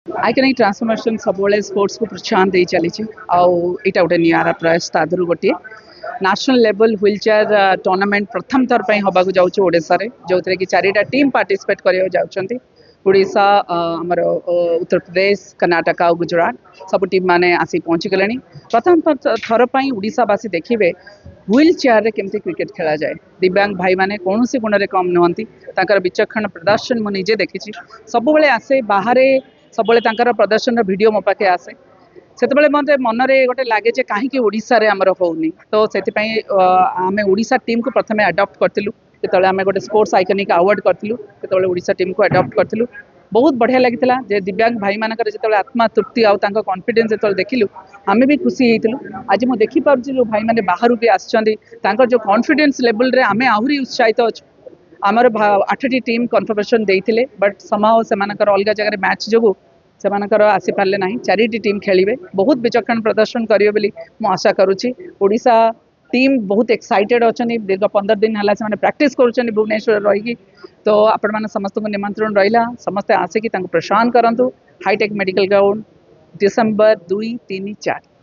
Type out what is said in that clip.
Iconic transformation सब sports को प्रोत्साहन दे चली आईटा गोटे निरा प्रयास तादर गोटे national level wheel chair tournament प्रथम थर पर हवा जाऊँशा जो थे कि 4टा टीम पार्टिसिपेट कर उड़ीसा आमर उत्तर प्रदेश कर्नाटक और गुजरात सब टीम मैंने आसी पहुँची गले प्रथम थर पर उड़ीसावासी देखिए व्हील चेयर रे केमती क्रिकेट खेला जाए दिव्यांग भाई माने कौन सी गुण कम नुहति विचक्षण प्रदर्शन मुझे देखी सब आसे बाहर सब प्रदर्शन वीडियो मो पाखे आसे से मत मनरे गोटे लगे जे कहीं ओडिशा रे आमर होनी तो से आम ओडिशा टीम को प्रथम अडॉप्ट करूँ जो आम गोटे स्पोर्ट्स आइकनिक अवार्ड करूँ जो ओडिशा टीम को अडॉप्ट करूँ बहुत बढ़िया लगी जे दिव्यांग भाई मानक जो आत्मा तृप्ति आउ कॉन्फिडेंस जो देखिलु आम भी खुशी होती आज मुझे देखिपुर जो भाई मैंने बाहर भी आसर जो कॉन्फिडेंस लेवल रे आम आहरी उत्साहित अच्छु आमर 8टी टीम कन्फर्मेशन देते बट समाओ से अलग जगह मैच जो से आसी पारे ना 4टी टीम खेलिए बहुत विचक्षण प्रदर्शन करेंगे बोली मु आशा करुच्ची ओडिशा टीम बहुत एक्साइटेड अच्छा दीर्घ 15 दिन है प्रैक्टिस कर भुवनेश्वर रही तो आपण मैंने समस्त को निमंत्रण रहा समस्ते आसिक प्रोत्साहन करूँ हाईटेक मेडिकल ग्राउंड डिसेम्बर 2, 3, 4।